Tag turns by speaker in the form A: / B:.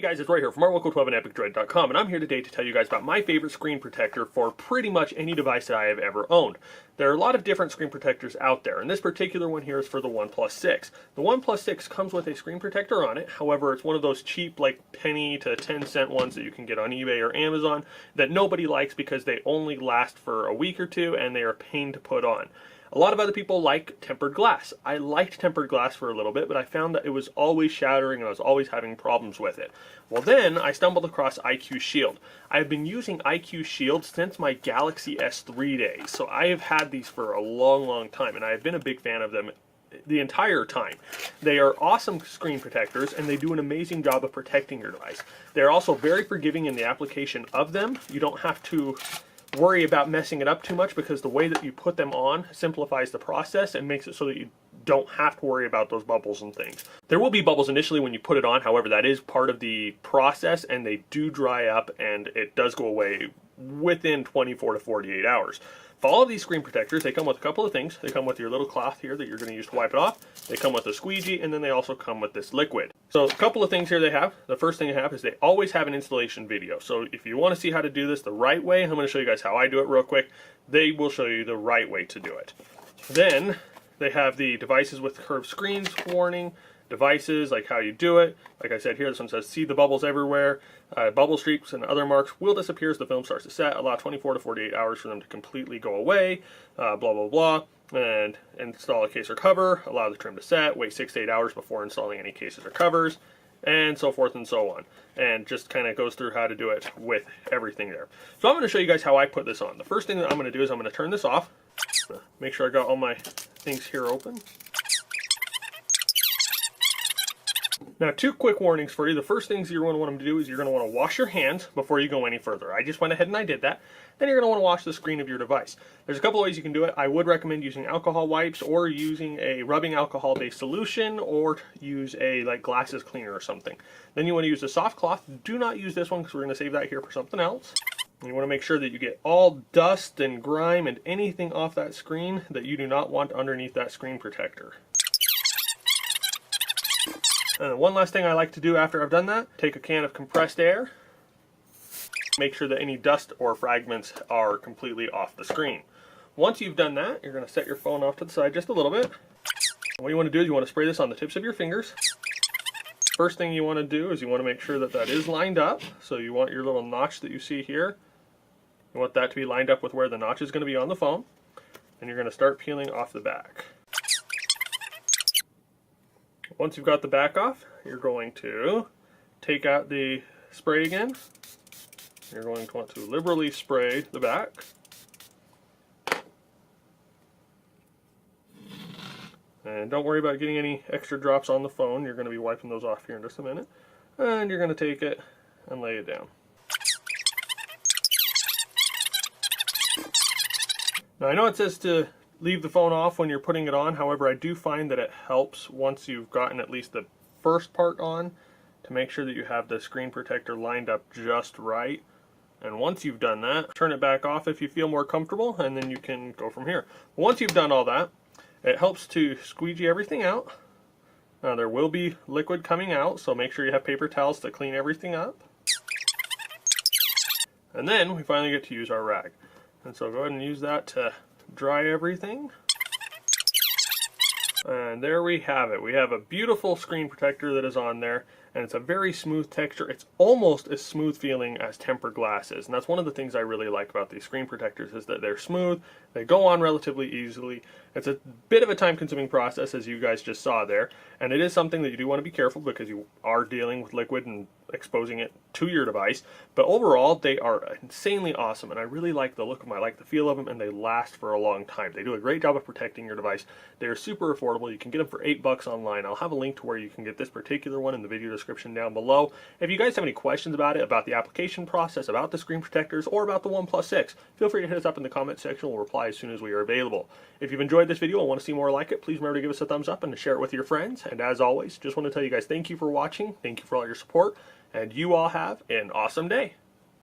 A: guys, it's Roy here from our12 and EpicDroid.com, and I'm here today to tell you guys about my favorite screen protector for pretty much any device that I have ever owned. There are a lot of different screen protectors out there, and this particular one here is for the OnePlus 6. The OnePlus 6 comes with a screen protector on it. However, it's one of those cheap, like penny to 10-cent ones that you can get on eBay or Amazon that nobody likes because they only last for a week or two and they are a pain to put on. A lot of other people like tempered glass. I liked tempered glass for a little bit, but I found that it was always shattering and I was always having problems with it. Well, then I stumbled across IQ Shield. I've been using IQ Shield since my Galaxy S3 days, so I have had these for a long time, and I have been a big fan of them the entire time. They are awesome screen protectors, and they do an amazing job of protecting your device. They're also very forgiving in the application of them. You don't have to worry about messing it up too much because the way that you put them on simplifies the process and makes it so that you don't have to worry about those bubbles and things. There will be bubbles initially when you put it on, however that is part of the process and they do dry up and it does go away within 24 to 48 hours. For all of these screen protectors, they come with a couple of things. They come with your little cloth here that you're going to use to wipe it off. They come with a squeegee, and then they also come with this liquid. So a couple of things here they have. The first thing they have is they always have an installation video. So if you want to see how to do this the right way, I'm going to show you guys how I do it real quick. They will show you the right way to do it. Then they have the devices with curved screens warning, devices, like how you do it. Like I said here, this one says, see the bubbles everywhere. Bubble streaks and other marks will disappear as the film starts to set. Allow 24 to 48 hours for them to completely go away. Blah, blah, blah. And install a case or cover. Allow the trim to set. Wait 6 to 8 hours before installing any cases or covers. And so forth and so on. And just kind of goes through how to do it with everything there. So I'm going to show you guys how I put this on. The first thing that I'm going to do is I'm going to turn this off. Make sure I got all my things here open. Now, two quick warnings for you. The first things you're going to want to do is you're going to want to wash your hands before you go any further. I just went ahead and I did that. Then you're going to want to wash the screen of your device. There's a couple of ways you can do it. I would recommend using alcohol wipes or using a rubbing alcohol-based solution or use a glasses cleaner or something. Then you want to use a soft cloth. Do not use this one because we're going to save that here for something else. You want to make sure that you get all dust and grime and anything off that screen that you do not want underneath that screen protector. One last thing I like to do after I've done that, take a can of compressed air, make sure that any dust or fragments are completely off the screen. Once you've done that, you're going to set your phone off to the side just a little bit. What you want to do is you want to spray this on the tips of your fingers. First thing you want to do is you want to make sure that that is lined up. So you want your little notch that you see here, you want that to be lined up with where the notch is going to be on the phone. And you're going to start peeling off the back. Once you've got the back off, you're going to take out the spray again. You're going to want to liberally spray the back. And don't worry about getting any extra drops on the phone. You're going to be wiping those off here in just a minute. And you're going to take it and lay it down. Now I know it says to leave the phone off when you're putting it on. However, I do find that it helps once you've gotten at least the first part on to make sure that you have the screen protector lined up just right. And once you've done that, turn it back off if you feel more comfortable, and then you can go from here. Once you've done all that, it helps to squeegee everything out. Now there will be liquid coming out, so make sure you have paper towels to clean everything up. And then we finally get to use our rag. And so go ahead and use that to dry everything. And there we have it. We have a beautiful screen protector that is on there, and it's a very smooth texture. It's almost as smooth feeling as tempered glass is, and that's one of the things I really like about these screen protectors is that they're smooth, they go on relatively easily. It's a bit of a time-consuming process, as you guys just saw there, and it is something that you do want to be careful because you are dealing with liquid and exposing it to your device. But overall, they are insanely awesome, and I really like the look of them. I like the feel of them, and they last for a long time. They do a great job of protecting your device. They are super affordable. You can get them for $8 online. I'll have a link to where you can get this particular one in the video description down below. If you guys have any questions about it, about the application process, about the screen protectors, or about the OnePlus 6, feel free to hit us up in the comment section. We'll reply as soon as we are available. If you've enjoyed this video and want to see more like it, please remember to give us a thumbs up and to share it with your friends. And as always, just want to tell you guys thank you for watching. Thank you for all your support. And you all have an awesome day.